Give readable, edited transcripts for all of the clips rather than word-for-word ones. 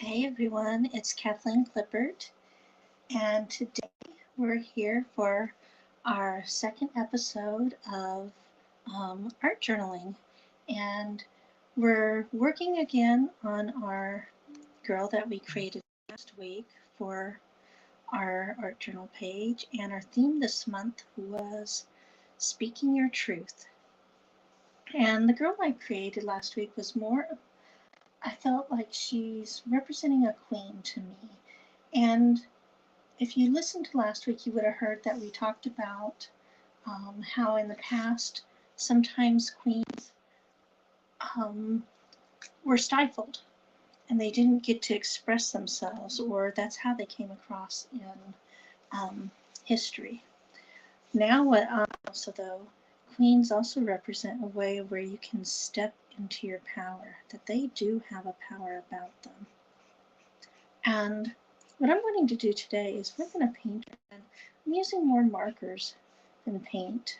Hey everyone, it's Kathleen Clippert, and today we're here for our second episode of art journaling. And we're working again on our girl that we created last week for our art journal page. And our theme this month was Speaking Your Truth. And the girl I created last week was more, I felt like she's representing a queen to me. And if you listened to last week, you would have heard that we talked about how in the past sometimes queens were stifled and they didn't get to express themselves, or that's how they came across in history. Now, what also though, queens also represent a way where you can step into your power, that they do have a power about them. And what I'm wanting to do today is we're going to paint, and I'm using more markers than paint.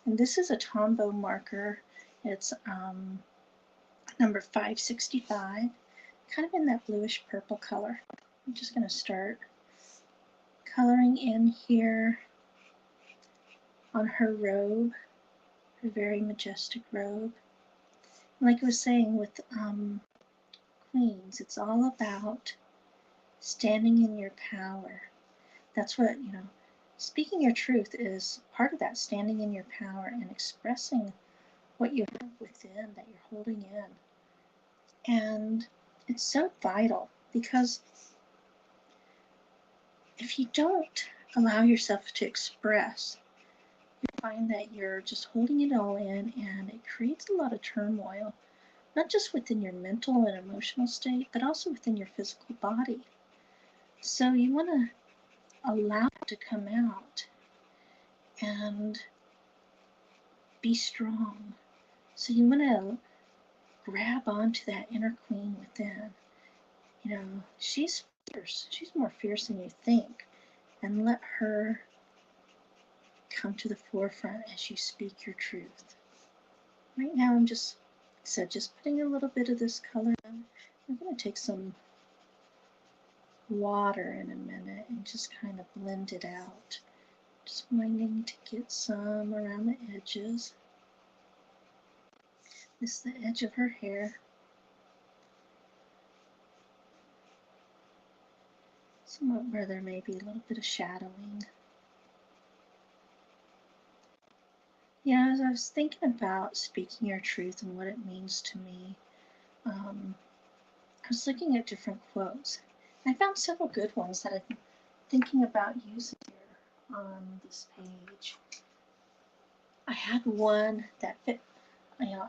And this is a Tombow marker. It's number 565, kind of in that bluish purple color. I'm just going to start coloring in here on her robe, her very majestic robe. Like I was saying with queens, it's all about standing in your power. That's what, speaking your truth is part of that, standing in your power and expressing what you have within that you're holding in. And it's so vital because if you don't allow yourself to express, you find that you're just holding it all in, and it creates a lot of turmoil, not just within your mental and emotional state, but also within your physical body. So you want to allow it to come out and be strong. So you want to grab onto that inner queen within. She's fierce. She's more fierce than you think. And let her come to the forefront as you speak your truth. Right now I'm just putting a little bit of this color in. I'm going to take some water in a minute and just kind of blend it out. Just wanting to get some around the edges. This is the edge of her hair. Somewhat where there may be a little bit of shadowing. As I was thinking about speaking your truth and what it means to me, I was looking at different quotes. I found several good ones that I'm thinking about using here on this page. I had one that fit,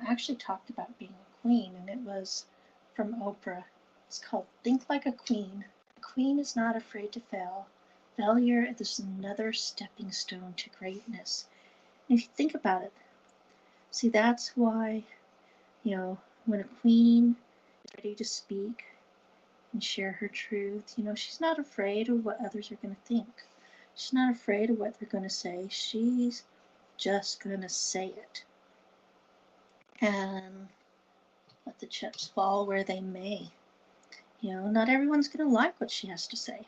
actually talked about being a queen, and it was from Oprah. It's called Think Like a Queen. A queen is not afraid to fail. Failure is another stepping stone to greatness. And if you think about it, see, that's why, when a queen is ready to speak and share her truth, she's not afraid of what others are going to think. She's not afraid of what they're going to say. She's just going to say it. And let the chips fall where they may. Not everyone's going to like what she has to say.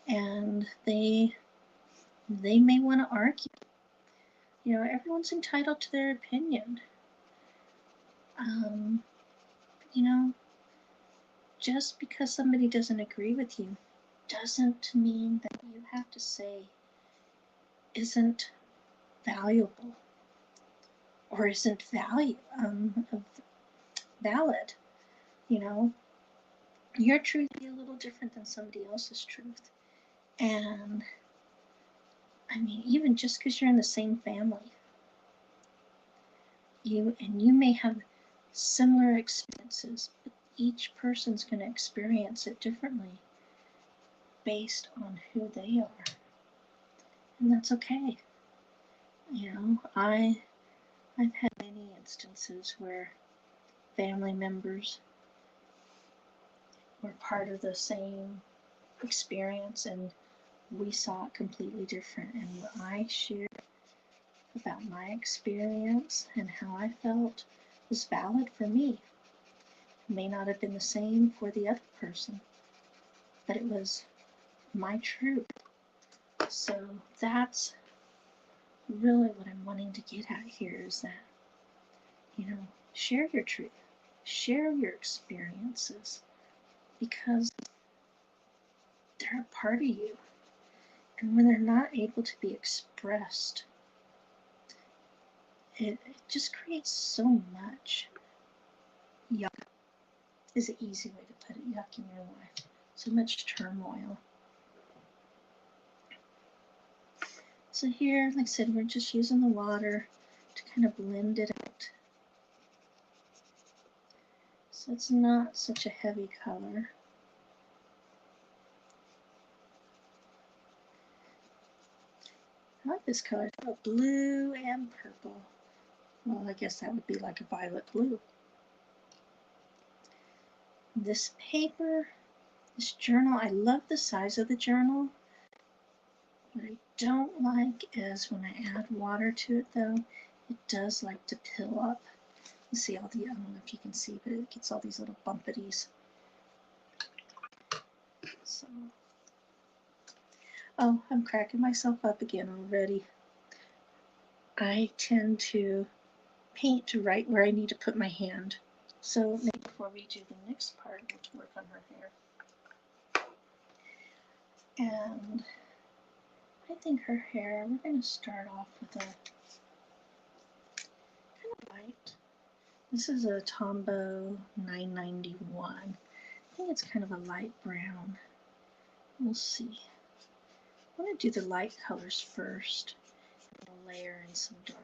And they may want to argue. Everyone's entitled to their opinion. Just because somebody doesn't agree with you doesn't mean that what you have to say isn't valuable or isn't valid. Your truth may be a little different than somebody else's truth. And even just because you're in the same family, you may have similar experiences, but each person's going to experience it differently based on who they are. And that's okay. I've had many instances where family members were part of the same experience and we saw it completely different. And what I shared about my experience and how I felt was valid for me. may not have been the same for the other person, but it was my truth. So that's really what I'm wanting to get at here, is that, share your truth, share your experiences, because they're a part of you. And when they're not able to be expressed, it just creates so much yuck, is an easy way to put it, yuck in your life. So much turmoil. So here, like I said, we're just using the water to kind of blend it out. So it's not such a heavy color. I like this color. It's got blue and purple. Well, I guess that would be like a violet blue. This paper, this journal, I love the size of the journal. What I don't like is when I add water to it, though, it does like to pill up. You see all the, I don't know if you can see, but it gets all these little bumpities. So, oh, I'm cracking myself up again already. I tend to paint right where I need to put my hand. So maybe before we do the next part, we'll work on her hair. And I think her hair, we're going to start off with a kind of light. This is a Tombow 991. I think it's kind of a light brown. We'll see. I'm going to do the light colors first, and we'll layer in some dark.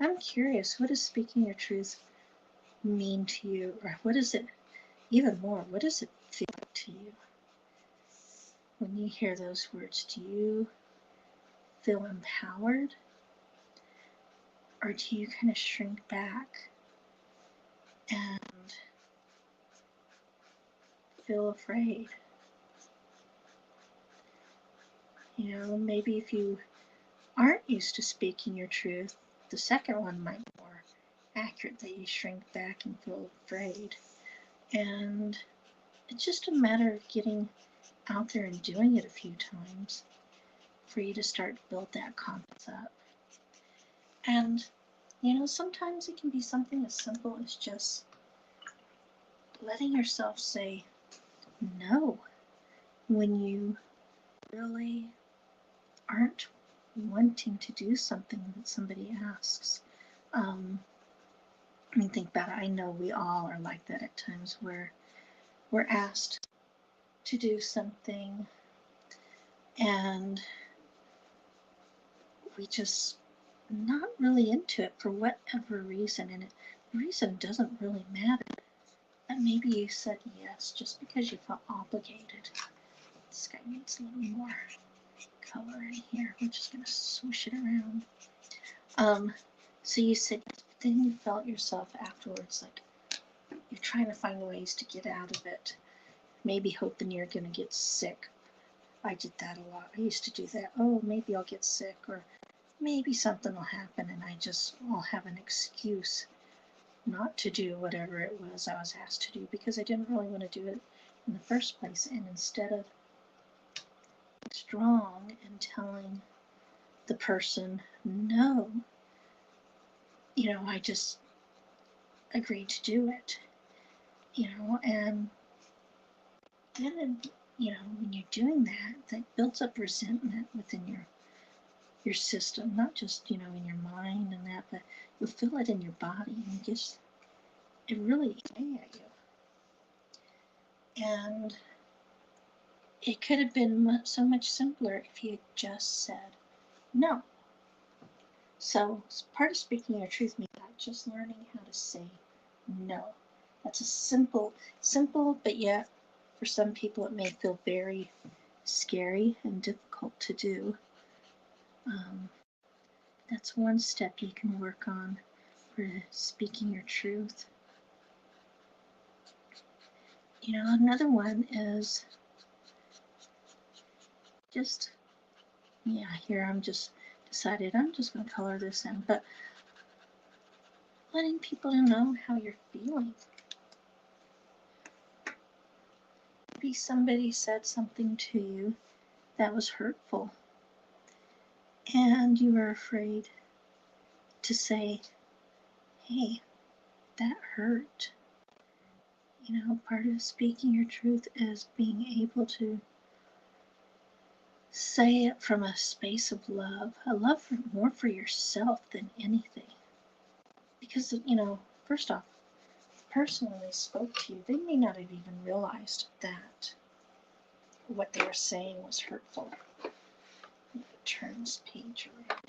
I'm curious, what does speaking your truth mean to you? Or what is it, even more, what does it feel like to you? When you hear those words, do you feel empowered? Or do you kind of shrink back and feel afraid? Maybe if you aren't used to speaking your truth, the second one might be more accurate, that you shrink back and feel afraid. And it's just a matter of getting out there and doing it a few times for you to start to build that confidence up. And, sometimes it can be something as simple as just letting yourself say no when you really aren't wanting to do something that somebody asks. I mean, think about it. I know we all are like that at times, where we're asked to do something and we just not really into it for whatever reason, and the reason doesn't really matter. But maybe you said yes just because you felt obligated. This guy needs a little more color in here. We're just going to swoosh it around. So you said yes, but then you felt yourself afterwards like you're trying to find ways to get out of it. Maybe hoping you're going to get sick. I did that a lot. I used to do that. Oh, maybe I'll get sick, or maybe something will happen and I'll have an excuse not to do whatever it was I was asked to do, because I didn't really want to do it in the first place. And instead of strong and telling the person no, I just agreed to do it, and then, when you're doing that, that builds up resentment within your system, not just, in your mind and that, but you'll feel it in your body, and it really eats at you. And it could have been so much simpler if you had just said no. So part of speaking your truth means just learning how to say no. That's a simple, but yet for some people it may feel very scary and difficult to do. That's one step you can work on for speaking your truth. Another one is just, here I'm just decided I'm just going to color this in, but letting people know how you're feeling. Maybe somebody said something to you that was hurtful, and you were afraid to say, hey, that hurt. You know, part of speaking your truth is being able to say it from a space of love, a love more for yourself than anything. Because, you know, first off, the person when they spoke to you, they may not have even realized that what they were saying was hurtful. Let me turn this page around.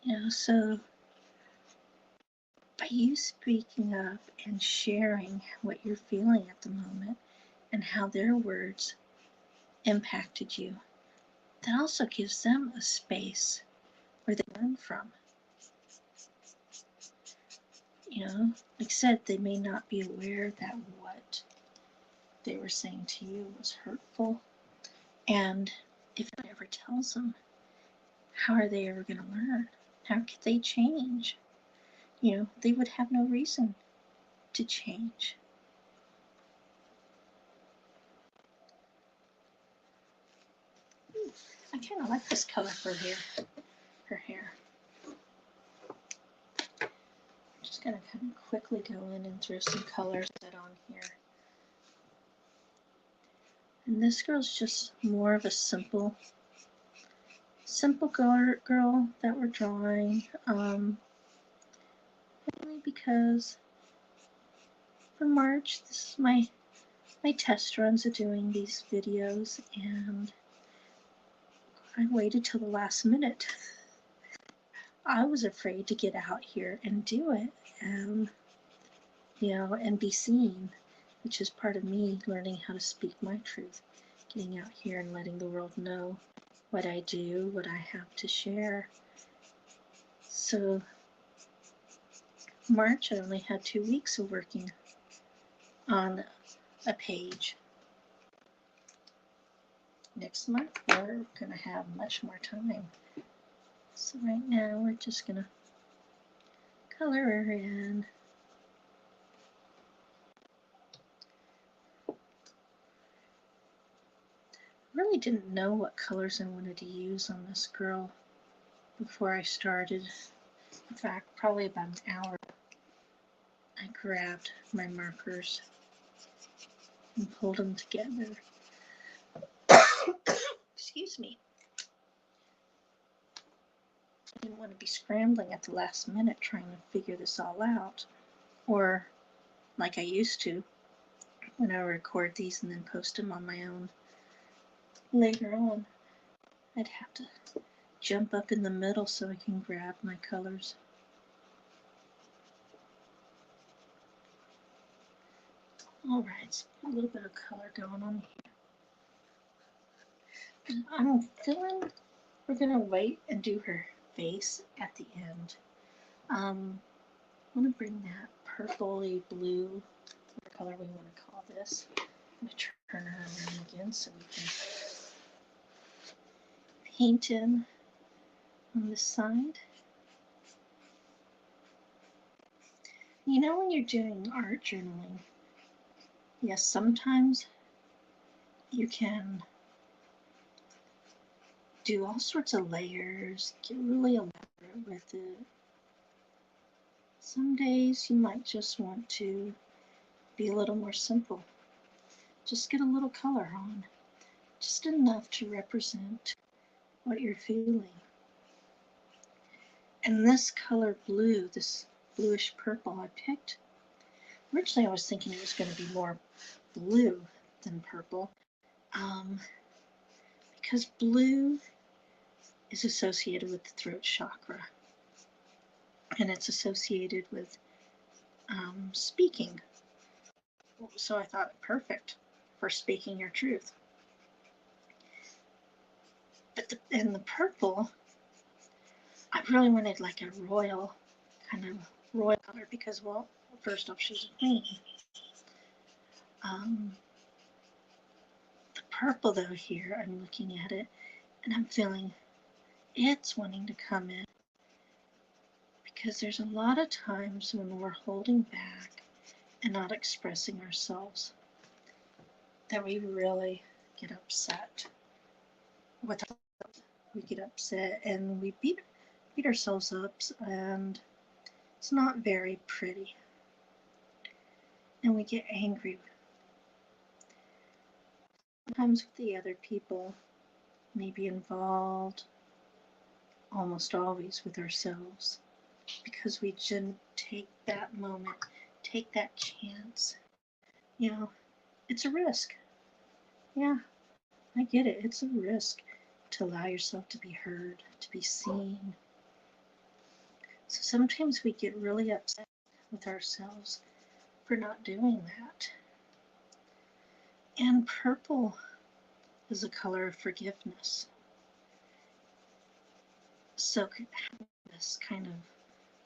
You know, so by you speaking up and sharing what you're feeling at the moment and how their words impacted you, that also gives them a space where they learn from. You know, like I said, they may not be aware that what they were saying to you was hurtful. And if no one ever tells them, how are they ever going to learn? How could they change? You know, they would have no reason to change. I kind of like this color for her hair. I'm just going to kind of quickly go in and throw some colors on here. And this girl's just more of a simple girl that we're drawing. Mainly because for March, this is my test runs of doing these videos, and I waited till the last minute. I was afraid to get out here and do it, and you know, and be seen, which is part of me learning how to speak my truth, getting out here and letting the world know what I do, what I have to share. So March, I only had 2 weeks of working on a page. Next month, we're going to have much more time. So right now, we're just going to color her in. Really didn't know what colors I wanted to use on this girl before I started. In fact, probably about an hour, I grabbed my markers and pulled them together. Excuse me. I didn't want to be scrambling at the last minute trying to figure this all out, or like I used to when I record these and then post them on my own. Later on, I'd have to jump up in the middle so I can grab my colors. Alright, so a little bit of color going on here. I'm feeling we're going to wait and do her face at the end. I'm going to bring that purpley blue, what color we want to call this. I'm going to turn her around again so we can paint in on this side. You know, when you're doing art journaling, yes, sometimes you can do all sorts of layers, get really elaborate with it. Some days you might just want to be a little more simple. Just get a little color on, just enough to represent what you're feeling. And this color blue, this bluish purple I picked, originally I was thinking it was going to be more blue than purple, because blue is associated with the throat chakra, and it's associated with speaking. So I thought, perfect for speaking your truth. But in the purple, I really wanted like a royal, kind of royal color because, well, first off, she's a queen. The purple though here, I'm looking at it and I'm feeling it's wanting to come in, because there's a lot of times when we're holding back and not expressing ourselves that we really get upset with ourselves. We get upset and we beat ourselves up, and it's not very pretty. And we get angry. Sometimes with the other people may be involved, almost always with ourselves, because we didn't take that moment, take that chance. You know, it's a risk. Yeah, I get it. It's a risk to allow yourself to be heard, to be seen. So sometimes we get really upset with ourselves for not doing that. And purple is a color of forgiveness. So this kind of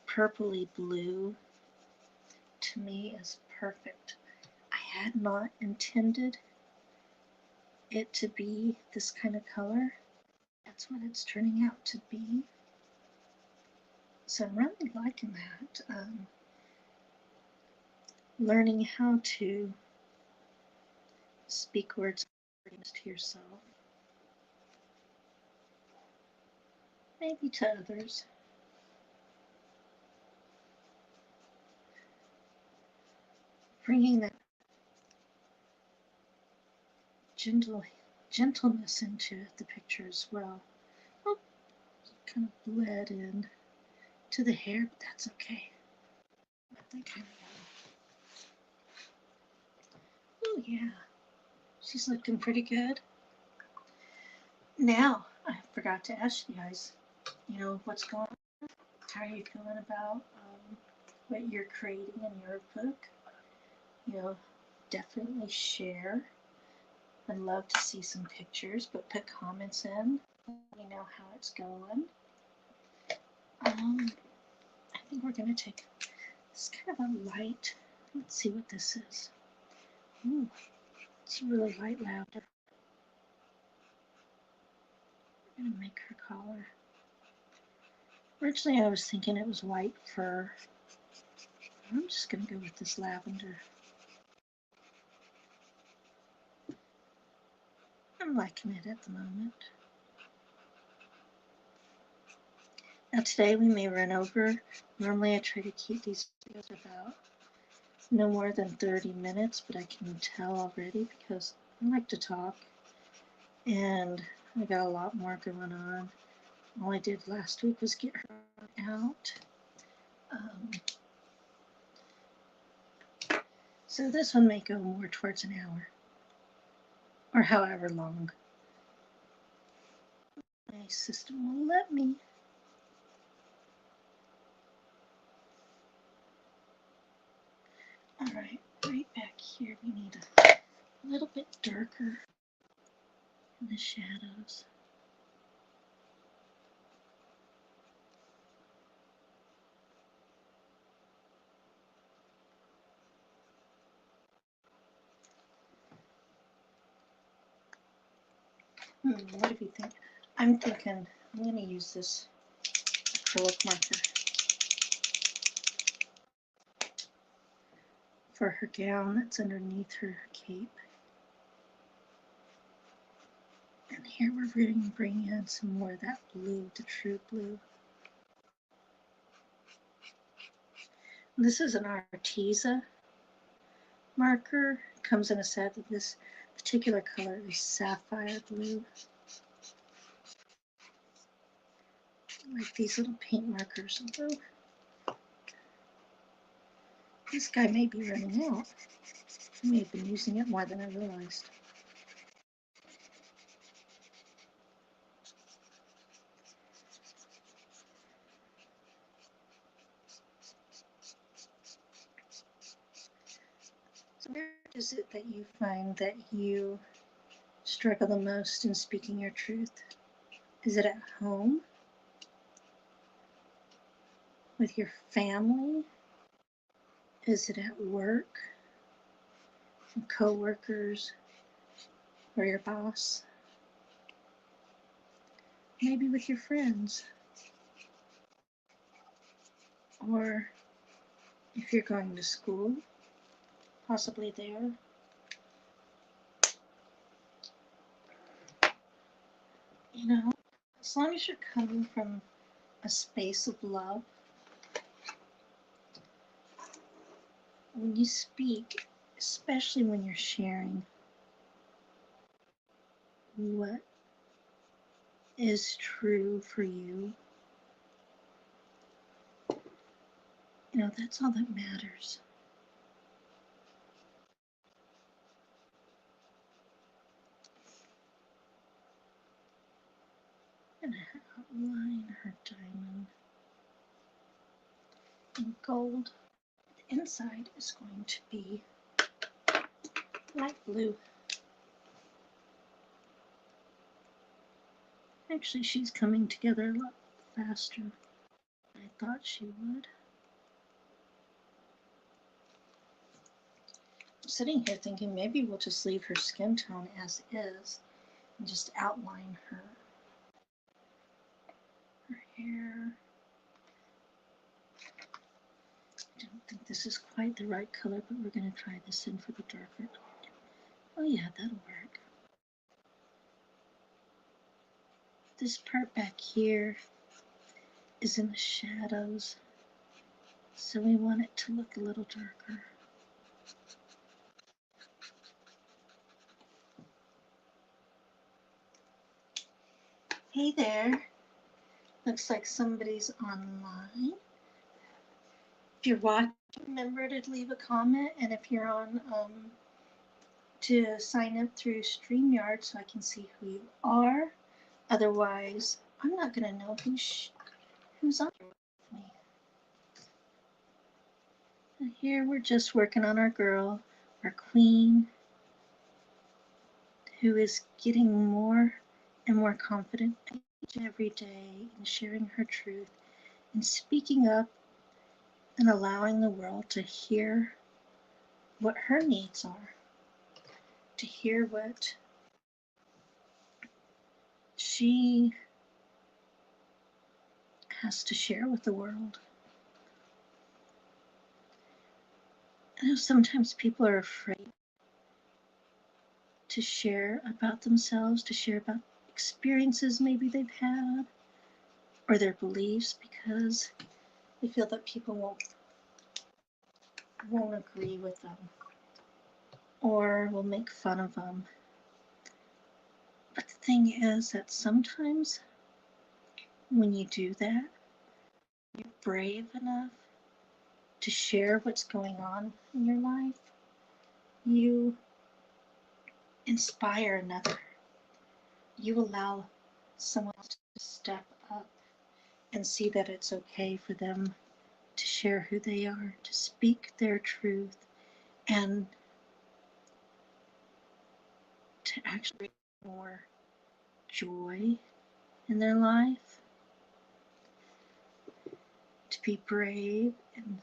purpley blue to me is perfect. I had not intended it to be this kind of color. That's what it's turning out to be. So I'm really liking that. Learning how to speak words of forgiveness to yourself, maybe to others. Bringing that gentleness into the picture as well. Oh, kind of bled in to the hair, but that's okay. Let that kind of go. Oh yeah, she's looking pretty good. Now, I forgot to ask you guys, what's going on? How are you feeling about what you're creating in your book? Definitely share. I'd love to see some pictures, but put comments in. Let me know how it's going. I think we're going to take this kind of a light. Let's see what this is. Ooh, it's a really light lavender. I'm going to make her collar. Originally, I was thinking it was white fur. I'm just going to go with this lavender. I'm liking it at the moment. Now today we may run over. Normally I try to keep these videos about no more than 30 minutes, but I can tell already because I like to talk and I got a lot more going on. All I did last week was get her out. So this one may go more towards an hour or however long my system will let me. All right, right back here we need a little bit darker in the shadows. What do you think? I'm thinking I'm going to use this acrylic marker for her gown that's underneath her cape. And here we're going to bring in some more of that blue, the true blue. This is an Arteza marker. It comes in a set of this particular color is sapphire blue. Like these little paint markers. Although this guy may be running out. I may have been using it more than I realized. So where is it that you find that you struggle the most in speaking your truth? Is it at home? With your family? Is it at work? From co-workers? or your boss, maybe with your friends, or if you're going to school, possibly there. You know, as long as you're coming from a space of love, when you speak, especially when you're sharing what is true for you, that's all that matters. I'm going to outline her diamond in gold. The inside is going to be light blue. Actually, she's coming together a lot faster than I thought she would. I'm sitting here thinking maybe we'll just leave her skin tone as is and just outline her hair. I don't think this is quite the right color, but we're going to try this in for the darker. Oh yeah, that'll work. This part back here is in the shadows, so we want it to look a little darker. Hey there. Looks like somebody's online. If you're watching, remember to leave a comment, and if you're on, to sign up through StreamYard so I can see who you are. Otherwise, I'm not going to know who's on with me. And here we're just working on our girl, our queen, who is getting more and more confident every day in sharing her truth and speaking up and allowing the world to hear what her needs are, to hear what she has to share with the world. I know sometimes people are afraid to share about themselves, to share about experiences maybe they've had, or their beliefs, because they feel that people won't agree with them or will make fun of them. But the thing is that sometimes when you do that, you're brave enough to share what's going on in your life, you inspire another. You allow someone else to step up and see that it's okay for them to share who they are, to speak their truth, and to actually bring more joy in their life, to be brave and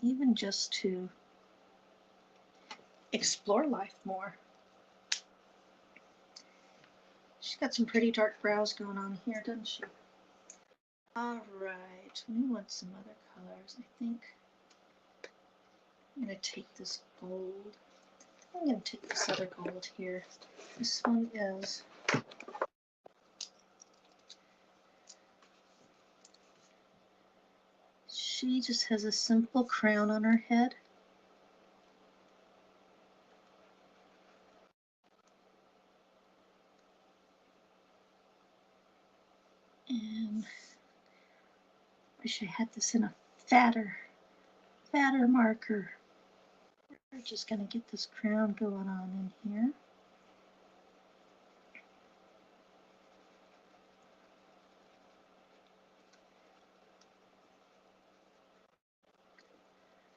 even just to explore life more. She's got some pretty dark brows going on here, doesn't she? All right, we want some other colors. I think I'm going to take this gold. I'm going to take this other gold here. This one is she just has a simple crown on her head. And wish I had this in a fatter marker. We're just going to get this crown going on in here.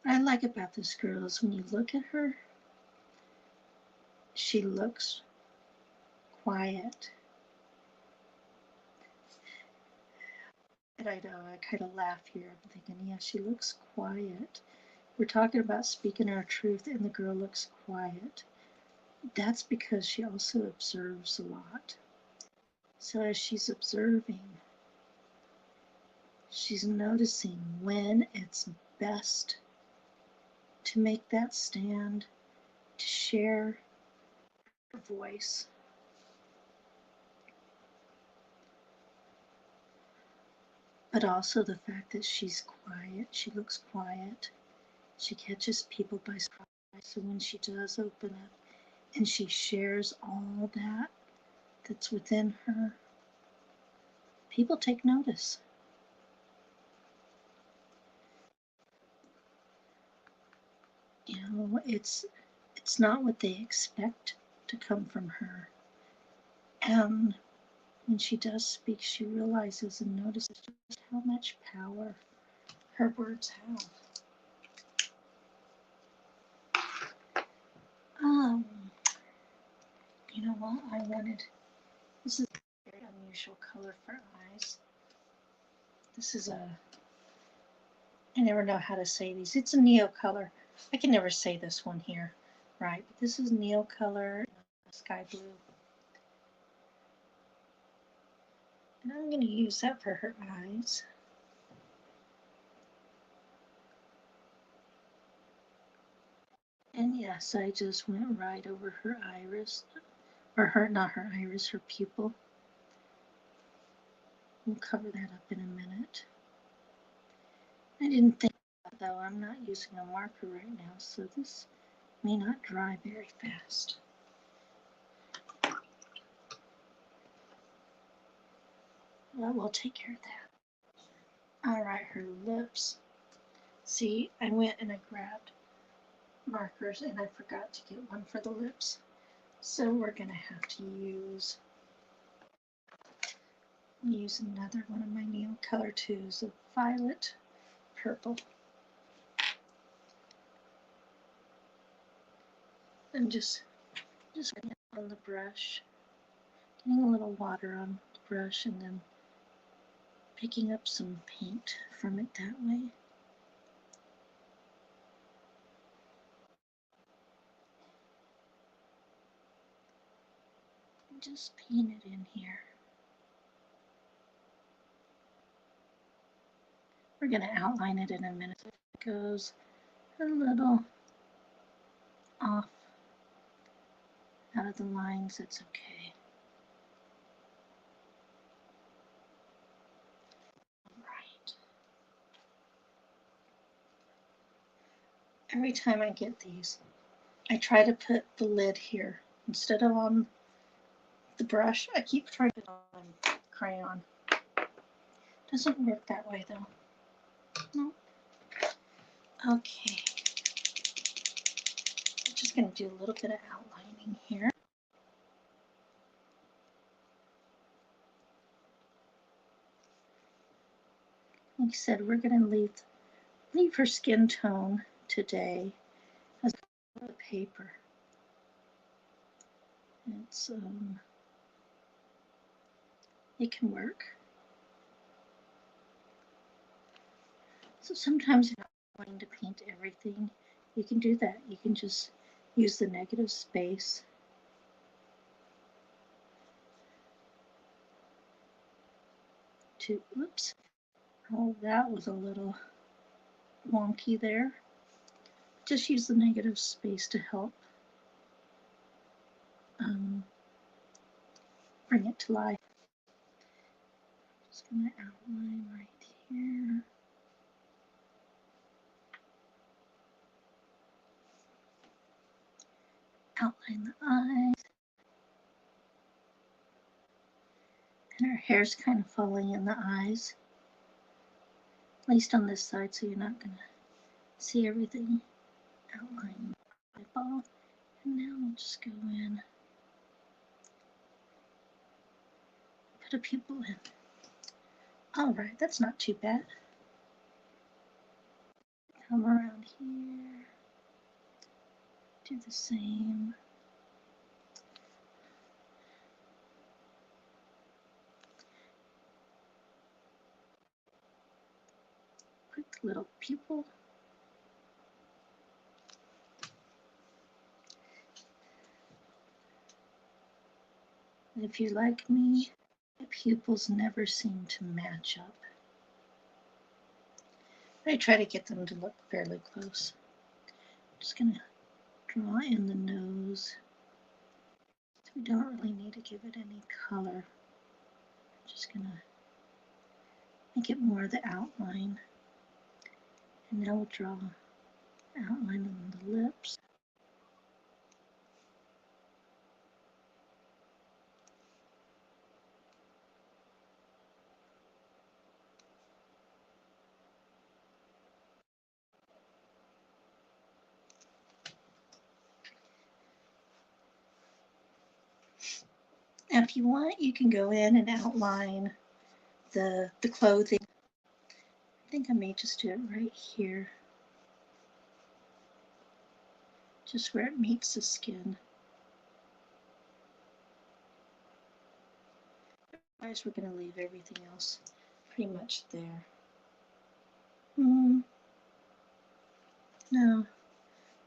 What I like about this girl is when you look at her, she looks quiet. And I know, I kind of laugh here. I'm thinking, yeah, she looks quiet. We're talking about speaking our truth, and the girl looks quiet. That's because she also observes a lot. So as she's observing, she's noticing when it's best to make that stand, to share her voice. But also the fact that she's quiet, she looks quiet, she catches people by surprise. So when she does open up and she shares all that's within her, people take notice. You know, it's not what they expect to come from her. And when she does speak, she realizes and notices just how much power her words have. You know what? This is a very unusual color for eyes. This is I never know how to say these. It's a neo color. I can never say this one here, right? But this is neo color, sky blue. And I'm going to use that for her eyes. And yes, I just went right over her iris, or not her iris, her pupil. We'll cover that up in a minute. I didn't think about that though. I'm not using a marker right now, so this may not dry very fast. Well, we'll take care of that. All right, her lips. See, I went and I grabbed markers and I forgot to get one for the lips. So we're going to have to use another one of my Neo Color 2s of violet purple. I'm just getting it on the brush, getting a little water on the brush, and then picking up some paint from it that way. And just paint it in here. We're going to outline it in a minute. If it goes a little off out of the lines, it's okay. All right. Every time I get these, I try to put the lid here instead of on the brush. I keep trying to put it on crayon. Doesn't work that way though. No. Okay. I'm just going to do a little bit of outlining here. Like I said, we're going to leave her skin tone today as a paper. It can work. So sometimes if you're not wanting to paint everything, you can do that. You can just use the negative space to, oops, oh, that was a little wonky there. Just use the negative space to help bring it to life. Just going to outline right here. Outline the eyes. And her hair's kind of falling in the eyes. At least on this side, so you're not going to see everything. Outline the eyeball. And now we'll just go in. Put a pupil in. Alright, that's not too bad. Come around here. Do the same. Quick little pupil. And if you're like me, my pupils never seem to match up. I try to get them to look fairly close. I'm just going to draw in the nose. We don't really need to give it any color. I'm just going to make it more of the outline. And now we'll draw outline on the lips. Now if you want, you can go in and outline the clothing. I think I may just do it right here, just where it meets the skin. Otherwise, we're going to leave everything else pretty much there. No,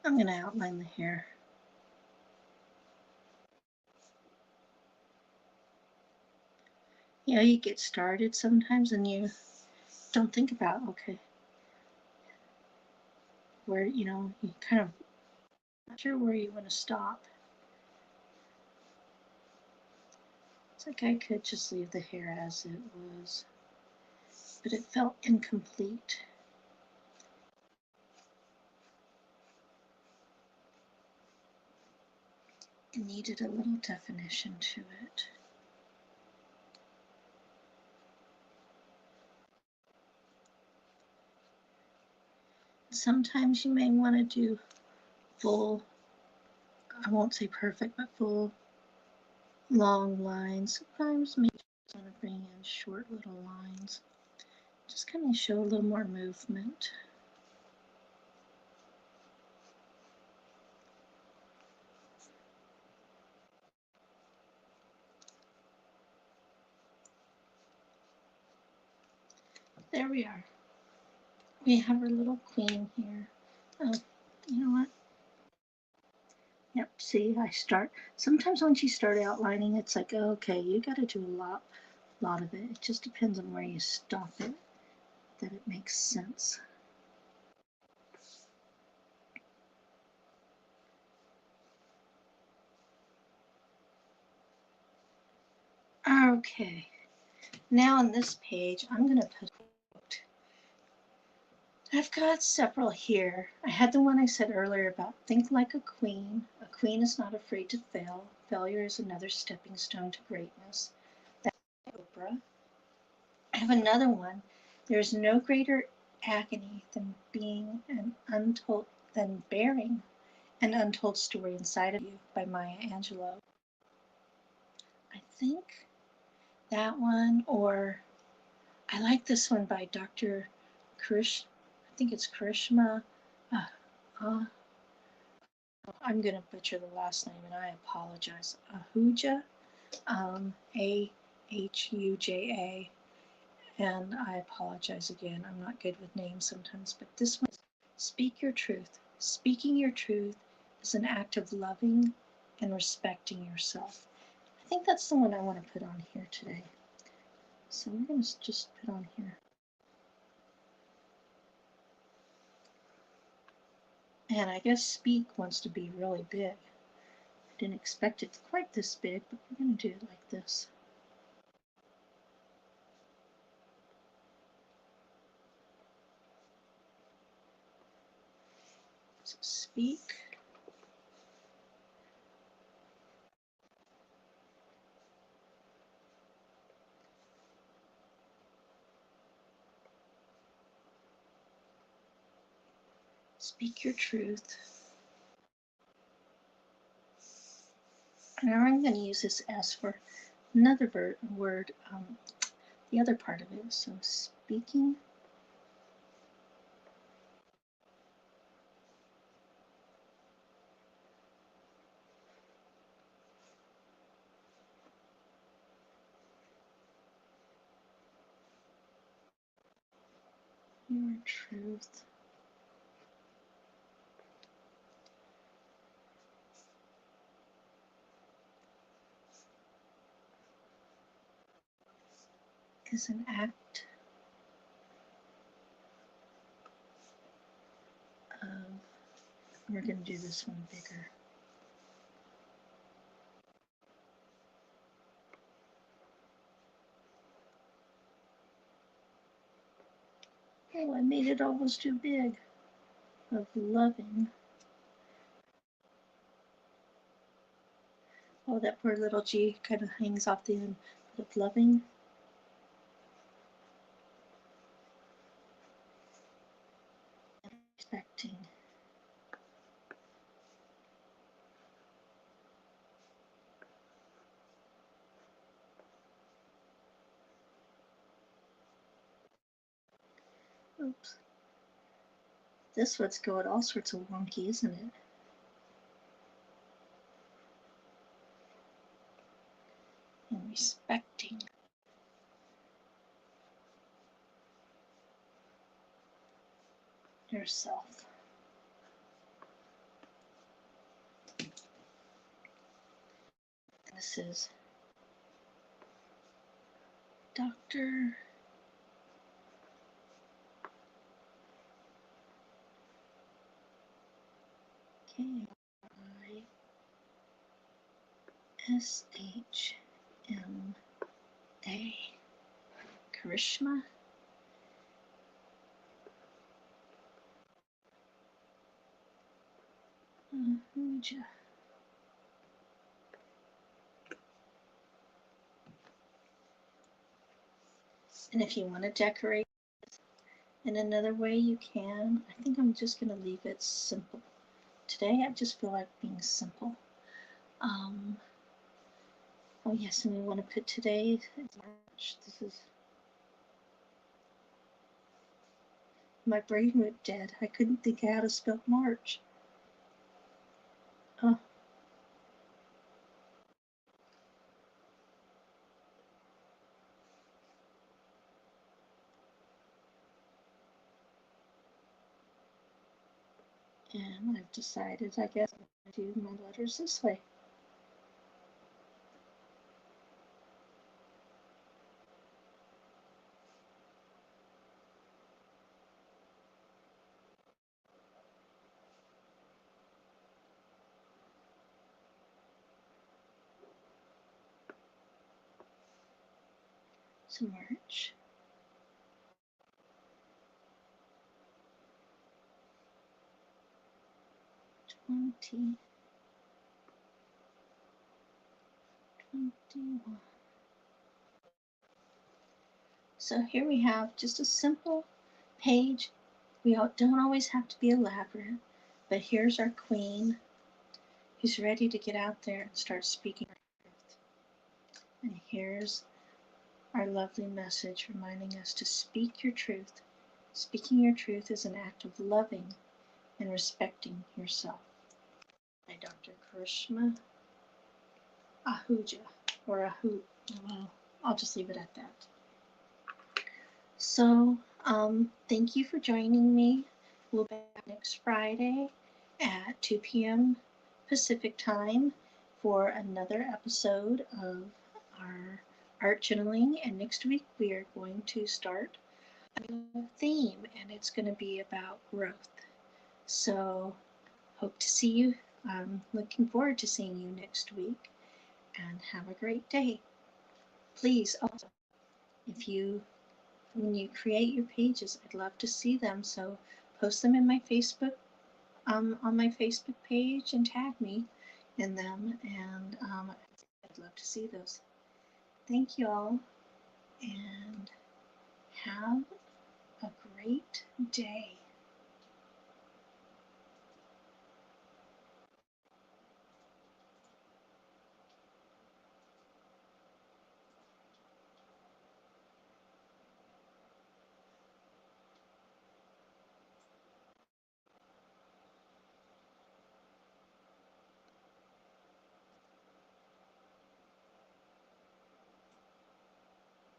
I'm going to outline the hair. You know, you get started sometimes and you don't think about, okay, where, you know, you kind of not sure where you want to stop. It's like I could just leave the hair as it was, but it felt incomplete. It needed a little definition to it. Sometimes you may want to do full, I won't say perfect, but full long lines. Sometimes maybe you want to bring in short little lines. Just kind of show a little more movement. There we are. We have our little queen here. Oh, you know what? Yep, see, I start, sometimes once you start outlining, it's like, okay, you got to do a lot of it. It just depends on where you stop it, that it makes sense. Okay, now on this page, I'm going to put a quote. I've got several here. I had the one I said earlier about think like a queen. A queen is not afraid to fail. Failure is another stepping stone to greatness. That's Oprah. I have another one. There is no greater agony than bearing an untold story inside of you by Maya Angelou. I think that one, or I like this one by Dr. Krish. I think it's Karishma. I'm going to butcher the last name, and I apologize. Ahuja, Ahuja, and I apologize again. I'm not good with names sometimes, but this one, speak your truth. Speaking your truth is an act of loving and respecting yourself. I think that's the one I want to put on here today. So we're going to just put on here. And I guess speak wants to be really big. I didn't expect it quite this big, but we're going to do it like this. So speak. Speak your truth. Now I'm going to use this S for another word, the other part of it. So speaking. Your truth. is an act of, we're going to do this one bigger. Oh, I made it almost too big. Of loving. Oh, that poor little G kind of hangs off the end. But of loving. And respecting. Oops. This one's going all sorts of wonky, isn't it? And respecting. Yourself. And this is Dr. K-I-S-H-M-A. Karishma. Ahuja. And if you want to decorate in another way, you can. I think I'm just going to leave it simple. Today, I just feel like being simple. Oh yes, and we want to put today is March. This is, my brain went dead. I couldn't think how to spell March. Oh. And I've decided, I guess, I'm going to do my letters this way. So March. '21. So here we have just a simple page. We don't always have to be elaborate, but here's our queen who's ready to get out there and start speaking her truth. And here's our lovely message reminding us to speak your truth. Speaking your truth is an act of loving and respecting yourself. By Dr. Karishma Ahuja, or Ahu. Well, I'll just leave it at that. So, thank you for joining me. We'll be back next Friday at 2 p.m. Pacific time for another episode of our art journaling. And next week we are going to start a new theme, and it's going to be about growth. So, hope to see you. I'm looking forward to seeing you next week, and have a great day. Please also, when you create your pages, I'd love to see them. So post them in my Facebook, on my Facebook page, and tag me in them. And I'd love to see those. Thank you all, and have a great day.